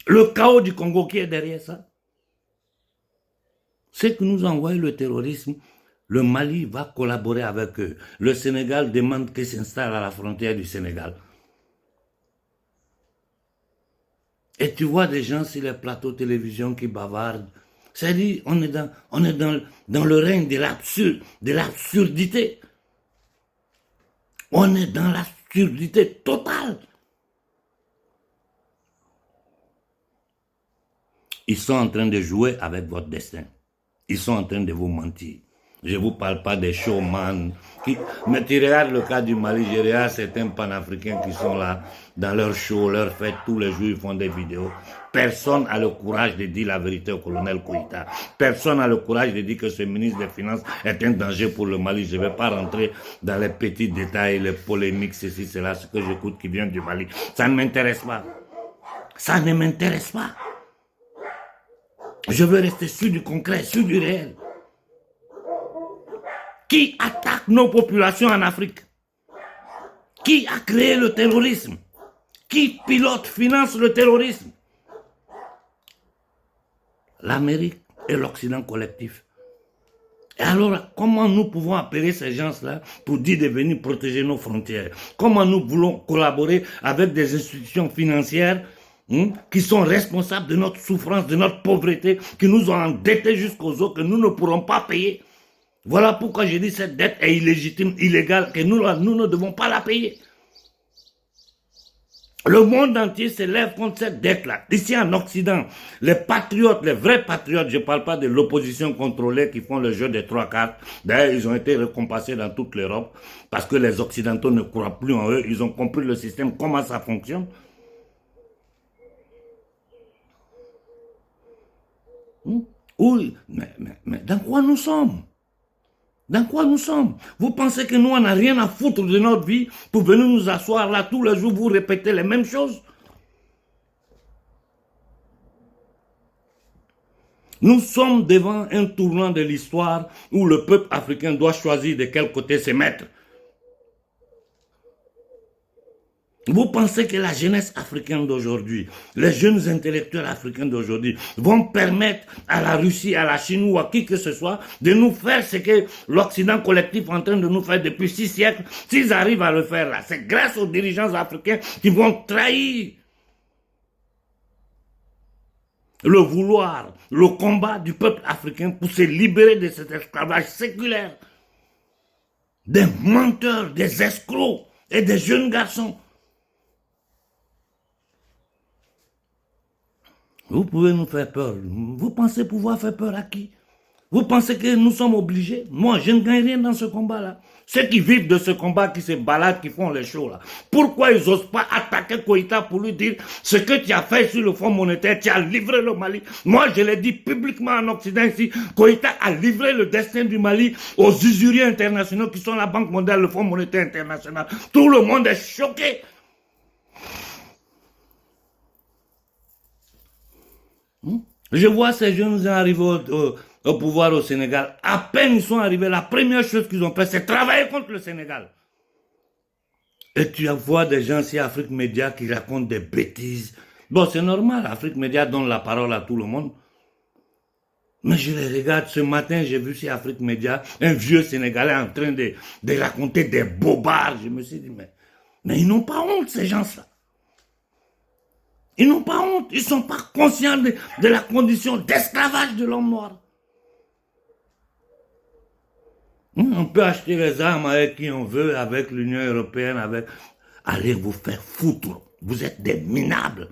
Le chaos du Congo qui est derrière ça. C'est que nous envoie le terrorisme. Le Mali va collaborer avec eux. Le Sénégal demande qu'ils s'installent à la frontière du Sénégal. Et tu vois des gens sur les plateaux de télévision qui bavardent. C'est-à-dire, on est dans le règne de l'absurdité. On est dans l'absurdité totale. Ils sont en train de jouer avec votre destin. Ils sont en train de vous mentir. Je ne vous parle pas des showman. Mais tu regardes le cas du Mali, je regarde certains panafricains qui sont là, dans leur show, leur fête, tous les jours, ils font des vidéos. Personne n'a le courage de dire la vérité au colonel Koïta. Personne n'a le courage de dire que ce ministre des Finances est un danger pour le Mali. Je ne vais pas rentrer dans les petits détails, les polémiques, ceci, cela, ce que j'écoute qui vient du Mali. Ça ne m'intéresse pas. Ça ne m'intéresse pas. Je veux rester sur du concret, sur du réel. Qui attaque nos populations en Afrique? Qui a créé le terrorisme? Qui pilote, finance le terrorisme? L'Amérique et l'Occident collectif. Et alors, comment nous pouvons appeler ces gens-là pour dire de venir protéger nos frontières? Comment nous voulons collaborer avec des institutions financières qui sont responsables de notre souffrance, de notre pauvreté, qui nous ont endettés jusqu'aux os, que nous ne pourrons pas payer? Voilà pourquoi je dis que cette dette est illégitime, illégale, que nous ne devons pas la payer. Le monde entier se lève contre cette dette-là. Ici en Occident, les patriotes, les vrais patriotes, je ne parle pas de l'opposition contrôlée qui font le jeu des trois cartes. D'ailleurs, ils ont été récompensés dans toute l'Europe parce que les Occidentaux ne croient plus en eux. Ils ont compris le système, comment ça fonctionne. Oui, mais dans quoi nous sommes? Dans quoi nous sommes? Vous pensez que nous, on n'a rien à foutre de notre vie pour venir nous asseoir là tous les jours, vous répéter les mêmes choses? Nous sommes devant un tournant de l'histoire où le peuple africain doit choisir de quel côté se mettre. Vous pensez que la jeunesse africaine d'aujourd'hui, les jeunes intellectuels africains d'aujourd'hui vont permettre à la Russie, à la Chine ou à qui que ce soit de nous faire ce que l'Occident collectif est en train de nous faire depuis 6 siècles? S'ils arrivent à le faire là, c'est grâce aux dirigeants africains qui vont trahir le vouloir, le combat du peuple africain pour se libérer de cet esclavage séculaire. Des menteurs, des escrocs et des jeunes garçons. Vous pouvez nous faire peur. Vous pensez pouvoir faire peur à qui? Vous pensez que nous sommes obligés? Moi, je ne gagne rien dans ce combat-là. Ceux qui vivent de ce combat, qui se baladent, qui font les shows là, pourquoi ils n'osent pas attaquer Koïta pour lui dire ce que tu as fait sur le Fonds monétaire, tu as livré le Mali? Moi, je l'ai dit publiquement en Occident ici, Koïta a livré le destin du Mali aux usuriers internationaux qui sont la Banque mondiale, le Fonds monétaire international. Tout le monde est choqué. Je vois ces jeunes arriver au pouvoir au Sénégal. À peine ils sont arrivés, la première chose qu'ils ont fait, c'est travailler contre le Sénégal. Et tu vois des gens ici, Afrique Média, qui racontent des bêtises. Bon, c'est normal, Afrique Média donne la parole à tout le monde. Mais je les regarde, ce matin, j'ai vu sur Afrique Média un vieux Sénégalais en train de raconter des bobards. Je me suis dit, mais ils n'ont pas honte, ces gens-là. Ils n'ont pas honte, ils ne sont pas conscients de la condition d'esclavage de l'homme noir. On peut acheter les armes avec qui on veut, avec l'Union européenne, avec... Allez vous faire foutre, vous êtes des minables.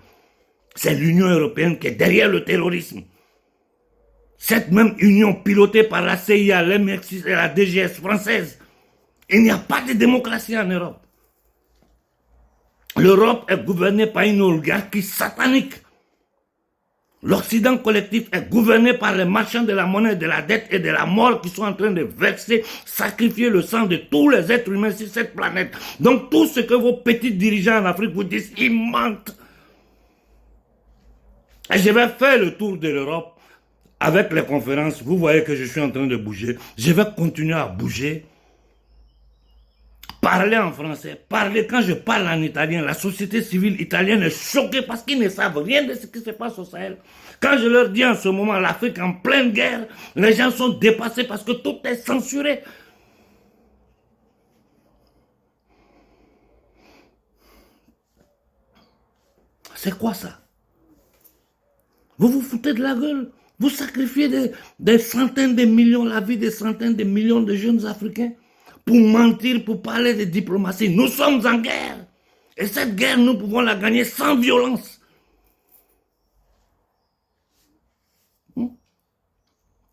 C'est l'Union européenne qui est derrière le terrorisme. Cette même union pilotée par la CIA, l'MX6 et la DGS française. Il n'y a pas de démocratie en Europe. L'Europe est gouvernée par une oligarchie satanique. L'Occident collectif est gouverné par les marchands de la monnaie, de la dette et de la mort qui sont en train de verser, sacrifier le sang de tous les êtres humains sur cette planète. Donc tout ce que vos petits dirigeants en Afrique vous disent, ils mentent. Et je vais faire le tour de l'Europe avec les conférences. Vous voyez que je suis en train de bouger. Je vais continuer à bouger. parler en français, parler quand je parle en italien, la société civile italienne est choquée parce qu'ils ne savent rien de ce qui se passe au Sahel. Quand je leur dis en ce moment l'Afrique en pleine guerre, les gens sont dépassés parce que tout est censuré. C'est quoi ça? Vous vous foutez de la gueule? Vous sacrifiez des centaines de millions, la vie des centaines de millions de jeunes Africains pour mentir, pour parler de diplomatie. Nous sommes en guerre. Et cette guerre, nous pouvons la gagner sans violence.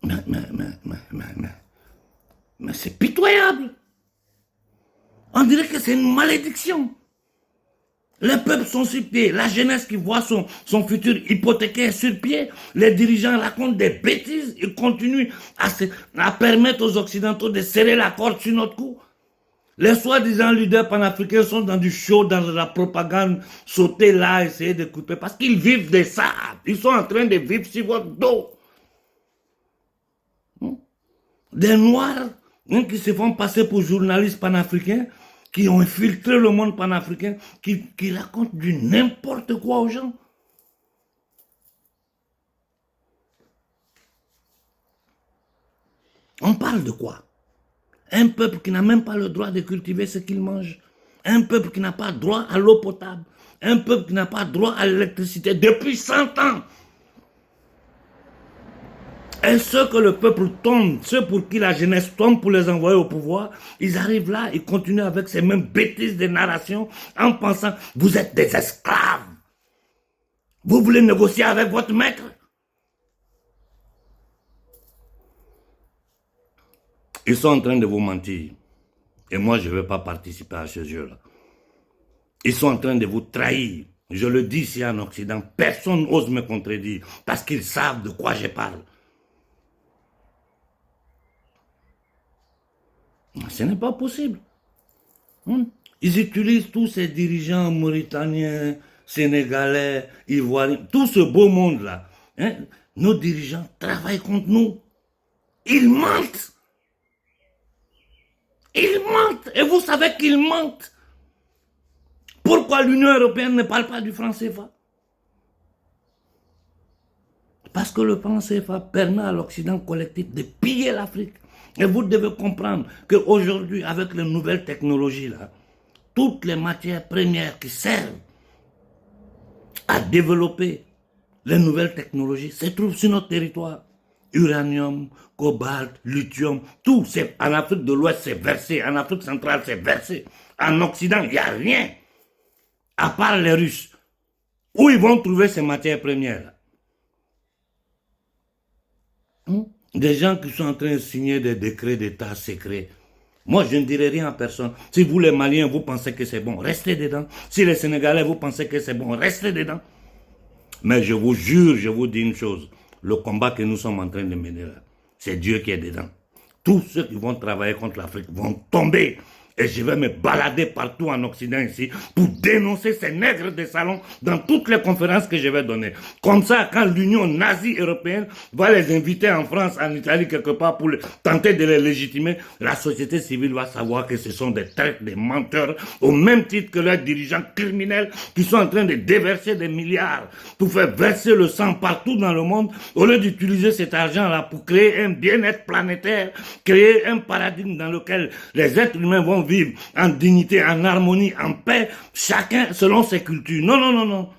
Mais c'est pitoyable. On dirait que c'est une malédiction. Les peuples sont sur pied, la jeunesse qui voit son futur hypothéqué sur pied, les dirigeants racontent des bêtises, ils continuent à permettre aux Occidentaux de serrer la corde sur notre cou. Les soi-disant leaders panafricains sont dans du show, dans la propagande, sauter là, essayer de couper, parce qu'ils vivent de ça. Ils sont en train de vivre sur votre dos. Des Noirs qui se font passer pour journalistes panafricains, qui ont infiltré le monde panafricain, qui racontent du n'importe quoi aux gens. On parle de quoi? Un peuple qui n'a même pas le droit de cultiver ce qu'il mange. Un peuple qui n'a pas droit à l'eau potable. Un peuple qui n'a pas droit à l'électricité depuis 100 ans. Et ceux que le peuple tombe, ceux pour qui la jeunesse tombe pour les envoyer au pouvoir, ils arrivent là, ils continuent avec ces mêmes bêtises de narration en pensant, vous êtes des esclaves. Vous voulez négocier avec votre maître? Ils sont en train de vous mentir. Et moi, je ne vais pas participer à ce jeu-là. Ils sont en train de vous trahir. Je le dis ici en Occident, personne n'ose me contredire parce qu'ils savent de quoi je parle. Ce n'est pas possible. Ils utilisent tous ces dirigeants mauritaniens, sénégalais, ivoiriens, tout ce beau monde-là. Nos dirigeants travaillent contre nous. Ils mentent. Ils mentent. Et vous savez qu'ils mentent. Pourquoi l'Union européenne ne parle pas du franc CFA? Parce que le franc CFA permet à l'Occident collectif de piller l'Afrique. Et vous devez comprendre qu'aujourd'hui, avec les nouvelles technologies, là, toutes les matières premières qui servent à développer les nouvelles technologies se trouvent sur notre territoire. Uranium, cobalt, lithium, tout. En Afrique de l'Ouest, c'est versé. En Afrique centrale, c'est versé. En Occident, il n'y a rien. À part les Russes. Où ils vont trouver ces matières premières-là? Des gens qui sont en train de signer des décrets d'état secret. Moi, je ne dirai rien à personne. Si vous, les Maliens, vous pensez que c'est bon, restez dedans. Si les Sénégalais, vous pensez que c'est bon, restez dedans. Mais je vous jure, je vous dis une chose. Le combat que nous sommes en train de mener là, c'est Dieu qui est dedans. Tous ceux qui vont travailler contre l'Afrique vont tomber. Et je vais me balader partout en Occident ici pour dénoncer ces nègres de salon dans toutes les conférences que je vais donner. Comme ça, quand l'Union nazie européenne va les inviter en France, en Italie, quelque part pour tenter de les légitimer, la société civile va savoir que ce sont des traites, des menteurs, au même titre que leurs dirigeants criminels qui sont en train de déverser des milliards pour faire verser le sang partout dans le monde, au lieu d'utiliser cet argent-là pour créer un bien-être planétaire, créer un paradigme dans lequel les êtres humains vont vivre en dignité, en harmonie, en paix, chacun selon ses cultures. Non, non, non, non.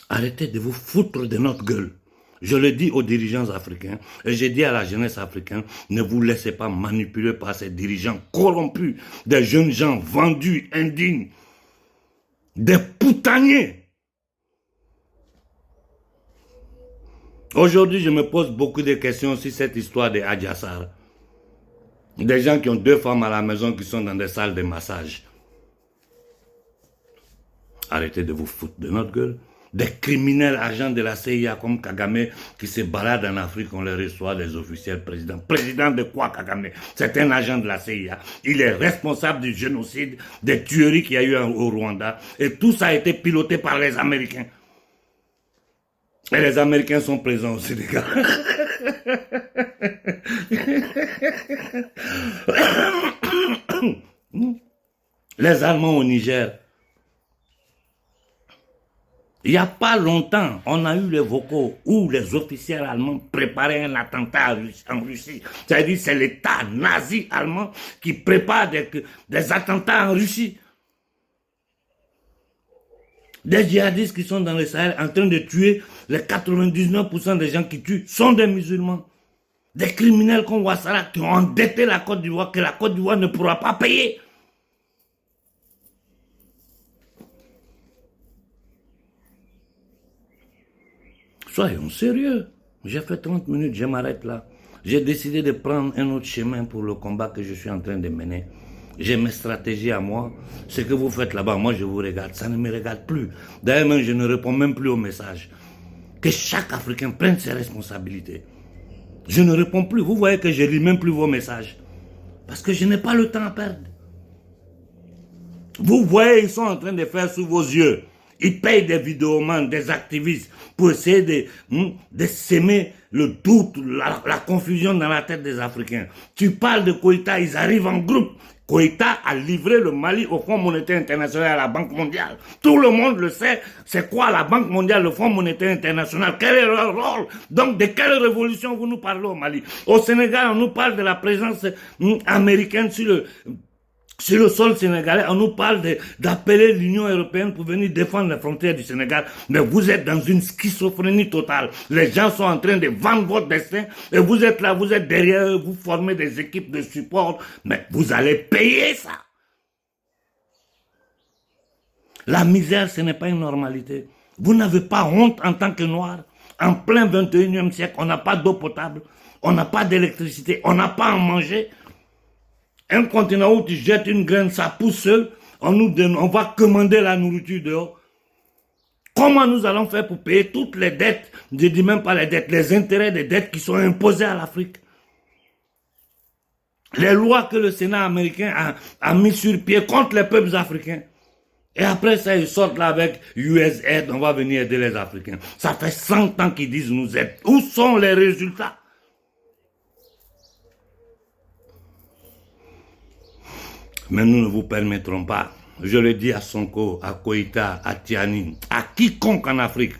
Arrêtez de vous foutre de notre gueule. Je le dis aux dirigeants africains et j'ai dit à la jeunesse africaine, ne vous laissez pas manipuler par ces dirigeants corrompus, des jeunes gens vendus, indignes, des poutaniers. Aujourd'hui, je me pose beaucoup de questions sur cette histoire de Adjassar. Des gens qui ont 2 femmes à la maison qui sont dans des salles de massage. Arrêtez de vous foutre de notre gueule. Des criminels agents de la CIA comme Kagame qui se baladent en Afrique, on les reçoit, les officiels présidents. Président de quoi Kagame? C'est un agent de la CIA. Il est responsable du génocide, des tueries qu'il y a eu au Rwanda. Et tout ça a été piloté par les Américains. Et les Américains sont présents au Sénégal. Les Allemands au Niger. Il n'y a pas longtemps, on a eu les vocaux où les officiers allemands préparaient un attentat en Russie. C'est-à-dire c'est l'État nazi allemand qui prépare des attentats en Russie. Des djihadistes qui sont dans le Sahel en train de tuer les 99% des gens qui tuent sont des musulmans. Des criminels comme Ouattara qui ont endetté la Côte d'Ivoire, que la Côte d'Ivoire ne pourra pas payer. Soyons sérieux. J'ai fait 30 minutes, je m'arrête là. J'ai décidé de prendre un autre chemin pour le combat que je suis en train de mener. J'ai mes stratégies à moi. Ce que vous faites là-bas, moi je vous regarde. Ça ne me regarde plus. D'ailleurs, même, je ne réponds même plus aux messages. Que chaque Africain prenne ses responsabilités. Je ne réponds plus. Vous voyez que je ne lis même plus vos messages. Parce que je n'ai pas le temps à perdre. Vous voyez, ils sont en train de faire sous vos yeux. Ils payent des vidéomans, des activistes pour essayer de s'aimer le doute, la confusion dans la tête des Africains. Tu parles de Koïta, ils arrivent en groupe. Koïta a livré le Mali au Fonds monétaire international, à la Banque mondiale. Tout le monde le sait. C'est quoi la Banque mondiale, le Fonds monétaire international? Quel est leur rôle? Donc, de quelle révolution vous nous parlez au Mali? Au Sénégal, on nous parle de la présence américaine sur le sol sénégalais. On nous parle d'appeler l'Union européenne pour venir défendre les frontières du Sénégal. Mais vous êtes dans une schizophrénie totale. Les gens sont en train de vendre votre destin et vous êtes là, vous êtes derrière eux, vous formez des équipes de support. Mais vous allez payer ça. La misère, ce n'est pas une normalité. Vous n'avez pas honte en tant que Noir. En plein 21e siècle, on n'a pas d'eau potable, on n'a pas d'électricité, on n'a pas à manger. Un continent où tu jettes une graine, ça pousse seul, on va commander la nourriture dehors. Comment nous allons faire pour payer toutes les dettes, je ne dis même pas les dettes, les intérêts des dettes qui sont imposées à l'Afrique? Les lois que le Sénat américain a mis sur pied contre les peuples africains. Et après ça, ils sortent là avec USAID, on va venir aider les Africains. Ça fait 100 ans qu'ils disent nous aider. Où sont les résultats? Mais nous ne vous permettrons pas, je le dis à Sonko, à Koïta, à Tiani, à quiconque en Afrique,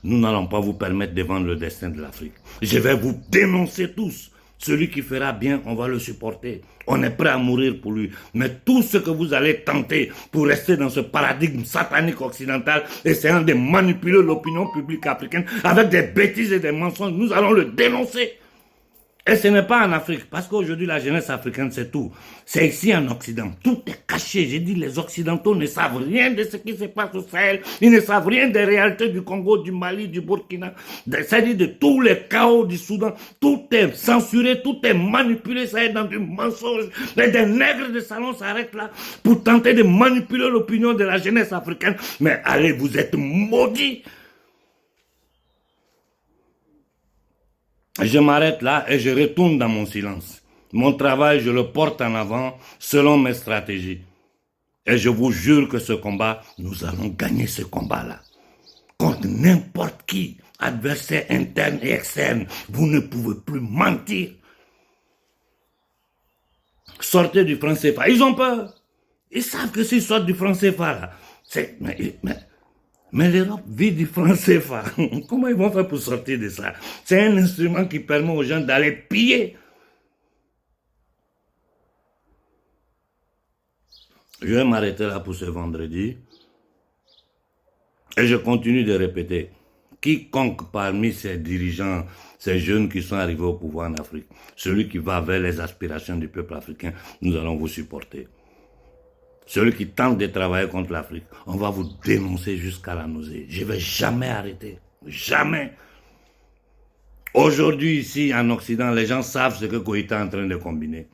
nous n'allons pas vous permettre de vendre le destin de l'Afrique. Je vais vous dénoncer tous. Celui qui fera bien, on va le supporter. On est prêt à mourir pour lui. Mais tout ce que vous allez tenter pour rester dans ce paradigme satanique occidental, essayant de manipuler l'opinion publique africaine avec des bêtises et des mensonges, nous allons le dénoncer. Et ce n'est pas en Afrique, parce qu'aujourd'hui la jeunesse africaine c'est tout. C'est ici en Occident, tout est caché. J'ai dit les Occidentaux ne savent rien de ce qui se passe au Sahel, ils ne savent rien des réalités du Congo, du Mali, du Burkina, c'est-à-dire de tous les chaos du Soudan. Tout est censuré, tout est manipulé, ça est dans du mensonge. Et des nègres de salon s'arrêtent là pour tenter de manipuler l'opinion de la jeunesse africaine. Mais allez, vous êtes maudits. Je m'arrête là et je retourne dans mon silence. Mon travail, je le porte en avant selon mes stratégies. Et je vous jure que ce combat, nous allons gagner ce combat-là. Contre n'importe qui, adversaire interne et externe, vous ne pouvez plus mentir. Sortez du franc CFA. Ils ont peur. Ils savent que s'ils sortent du franc CFA, là, mais l'Europe vit du franc CFA. Comment ils vont faire pour sortir de ça? C'est un instrument qui permet aux gens d'aller piller. Je vais m'arrêter là pour ce vendredi. Et je continue de répéter. Quiconque parmi ces dirigeants, ces jeunes qui sont arrivés au pouvoir en Afrique, celui qui va vers les aspirations du peuple africain, nous allons vous supporter. Celui qui tente de travailler contre l'Afrique, on va vous dénoncer jusqu'à la nausée. Je ne vais jamais arrêter. Jamais. Aujourd'hui, ici, en Occident, les gens savent ce que Koïta est en train de combiner.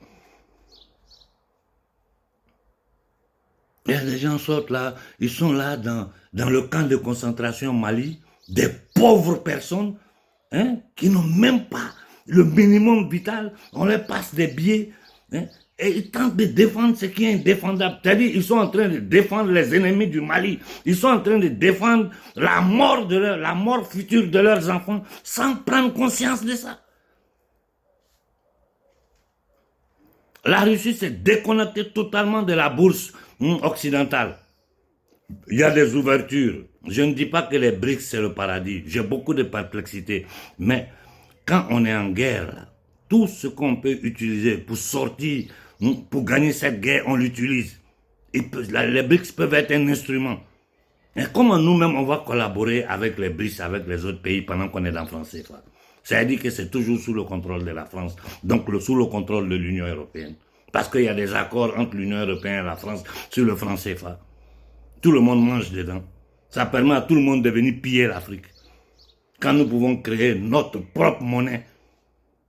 Et les gens sortent là, ils sont là dans le camp de concentration au Mali, des pauvres personnes qui n'ont même pas le minimum vital. On leur passe des billets. Et ils tentent de défendre ce qui est indéfendable. C'est-à-dire, ils sont en train de défendre les ennemis du Mali. Ils sont en train de défendre la mort future de leurs enfants sans prendre conscience de ça. La Russie s'est déconnectée totalement de la bourse occidentale. Il y a des ouvertures. Je ne dis pas que les BRICS, c'est le paradis. J'ai beaucoup de perplexité. Mais quand on est en guerre, là, tout ce qu'on peut utiliser pour sortir, pour gagner cette guerre, on l'utilise. Les BRICS peuvent être un instrument. Et comment nous-mêmes, on va collaborer avec les BRICS, avec les autres pays pendant qu'on est dans le franc CFA? C'est-à-dire que c'est toujours sous le contrôle de la France, donc sous le contrôle de l'Union européenne. Parce qu'il y a des accords entre l'Union européenne et la France sur le franc CFA. Tout le monde mange dedans. Ça permet à tout le monde de venir piller l'Afrique. Quand nous pouvons créer notre propre monnaie,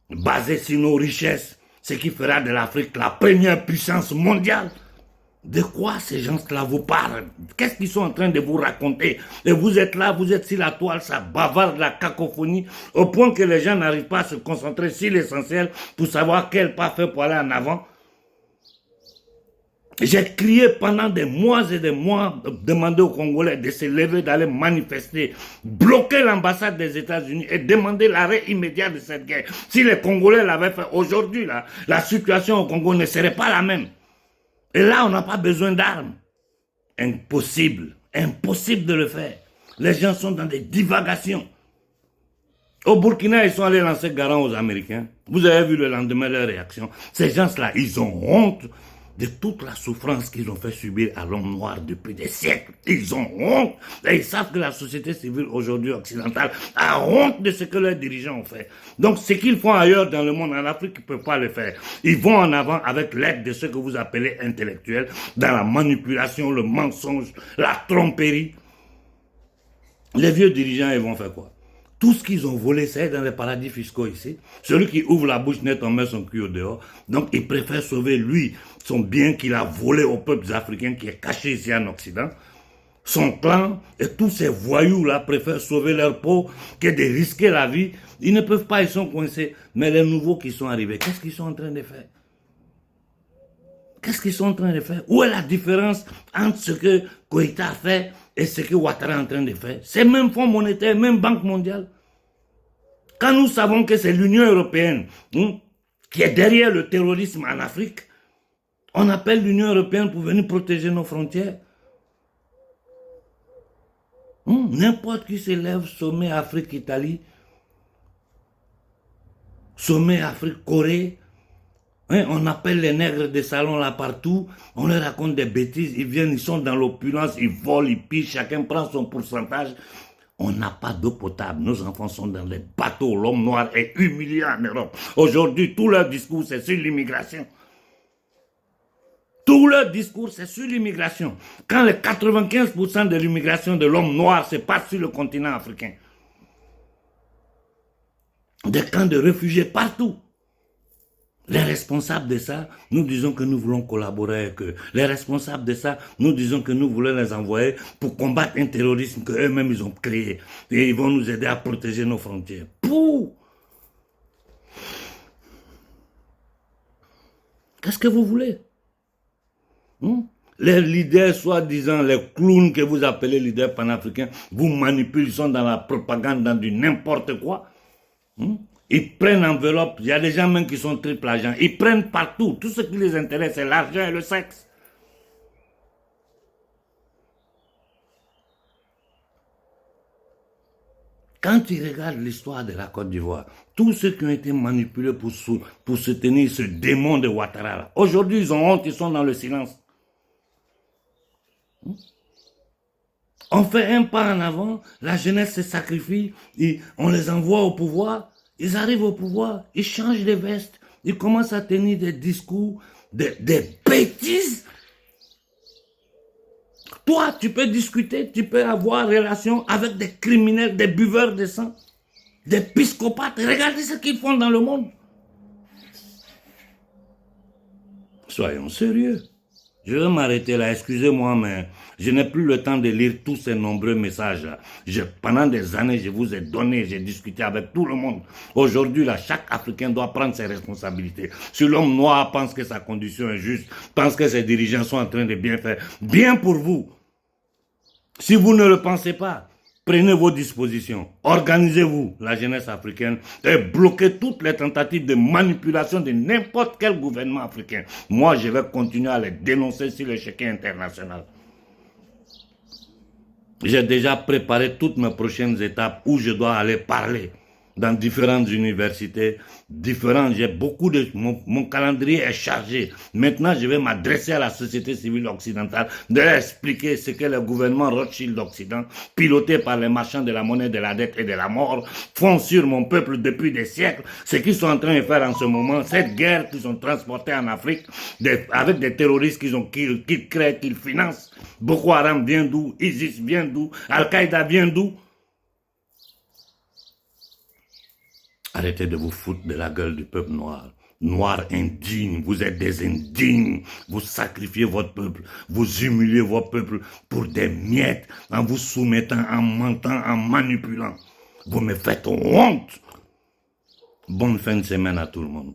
basée sur nos richesses, ce qui fera de l'Afrique la première puissance mondiale. De quoi ces gens-là vous parlent? Qu'est-ce qu'ils sont en train de vous raconter? Et vous êtes là, vous êtes sur la toile, ça bavarde la cacophonie, au point que les gens n'arrivent pas à se concentrer sur l'essentiel pour savoir quel pas faire pour aller en avant. J'ai crié pendant des mois et des mois, demander aux Congolais de se lever, d'aller manifester, bloquer l'ambassade des États-Unis et demander l'arrêt immédiat de cette guerre. Si les Congolais l'avaient fait aujourd'hui, la situation au Congo ne serait pas la même. Et là, on n'a pas besoin d'armes. Impossible. Impossible de le faire. Les gens sont dans des divagations. Au Burkina, ils sont allés lancer garant aux Américains. Vous avez vu le lendemain leur réaction. Ces gens-là, ils ont honte de toute la souffrance qu'ils ont fait subir à l'homme noir depuis des siècles. Ils ont honte. Et ils savent que la société civile aujourd'hui occidentale a honte de ce que leurs dirigeants ont fait. Donc ce qu'ils font ailleurs dans le monde, en Afrique, ils ne peuvent pas le faire. Ils vont en avant avec l'aide de ceux que vous appelez intellectuels, dans la manipulation, le mensonge, la tromperie. Les vieux dirigeants, ils vont faire quoi? Tout ce qu'ils ont volé, c'est dans les paradis fiscaux ici. Celui qui ouvre la bouche net, on met son cul au dehors. Donc, il préfère sauver, lui, son bien qu'il a volé aux peuples africains qui est caché ici en Occident. Son clan et tous ces voyous-là préfèrent sauver leur peau que de risquer la vie. Ils ne peuvent pas, ils sont coincés. Mais les nouveaux qui sont arrivés, qu'est-ce qu'ils sont en train de faire? Qu'est-ce qu'ils sont en train de faire? Où est la différence entre ce que Koïta a fait et ce que Ouattara est en train de faire? C'est même Fonds monétaire, même Banque mondiale. Quand nous savons que c'est l'Union européenne qui est derrière le terrorisme en Afrique, on appelle l'Union européenne pour venir protéger nos frontières. N'importe qui se lève, sommet Afrique-Italie, sommet Afrique-Corée. On appelle les nègres des salons là partout, on leur raconte des bêtises, ils viennent, ils sont dans l'opulence, ils volent, ils pillent, chacun prend son pourcentage. On n'a pas d'eau potable, nos enfants sont dans les bateaux, l'homme noir est humilié en Europe. Aujourd'hui, tout leur discours c'est sur l'immigration. Tout leur discours c'est sur l'immigration. Quand les 95% de l'immigration de l'homme noir se passe sur le continent africain. Des camps de réfugiés partout. Les responsables de ça, nous disons que nous voulons collaborer avec eux. Les responsables de ça, nous disons que nous voulons les envoyer pour combattre un terrorisme qu'eux-mêmes ils ont créé. Et ils vont nous aider à protéger nos frontières. Pouh! Qu'est-ce que vous voulez? Les leaders, soi-disant, les clowns que vous appelez leaders panafricains, vous manipulent, ils sont dans la propagande, dans du n'importe quoi. Ils prennent enveloppe, il y a des gens même qui sont triple agents, ils prennent partout, tout ce qui les intéresse c'est l'argent et le sexe. Quand tu regardes l'histoire de la Côte d'Ivoire, tous ceux qui ont été manipulés pour soutenir ce démon de Ouattara, aujourd'hui ils ont honte, ils sont dans le silence. On fait un pas en avant, la jeunesse se sacrifie, on les envoie au pouvoir. Ils arrivent au pouvoir, ils changent de veste, ils commencent à tenir des discours, des bêtises. Toi, tu peux discuter, tu peux avoir relation avec des criminels, des buveurs de sang, des psychopathes. Regardez ce qu'ils font dans le monde. Soyons sérieux. Je vais m'arrêter là, excusez-moi, mais je n'ai plus le temps de lire tous ces nombreux messages-là. Pendant des années, je vous ai donné, j'ai discuté avec tout le monde. Aujourd'hui, là, chaque Africain doit prendre ses responsabilités. Si l'homme noir pense que sa condition est juste, pense que ses dirigeants sont en train de bien faire, bien pour vous. Si vous ne le pensez pas, prenez vos dispositions, organisez-vous, la jeunesse africaine, et bloquez toutes les tentatives de manipulation de n'importe quel gouvernement africain. Moi, je vais continuer à les dénoncer sur l'échiquier international. J'ai déjà préparé toutes mes prochaines étapes où je dois aller parler dans différentes universités, j'ai beaucoup de... Mon calendrier est chargé. Maintenant, je vais m'adresser à la société civile occidentale, de leur expliquer ce que le gouvernement Rothschild d'Occident, piloté par les marchands de la monnaie, de la dette et de la mort, font sur mon peuple depuis des siècles. Ce qu'ils sont en train de faire en ce moment, cette guerre qu'ils ont transportée en Afrique, avec des terroristes qu'ils créent, qu'ils financent. Boko Haram vient d'où? ISIS vient d'où? Al-Qaïda vient d'où? Arrêtez de vous foutre de la gueule du peuple noir. Noirs indignes, vous êtes des indignes. Vous sacrifiez votre peuple, vous humiliez votre peuple pour des miettes, en vous soumettant, en mentant, en manipulant. Vous me faites honte. Bonne fin de semaine à tout le monde.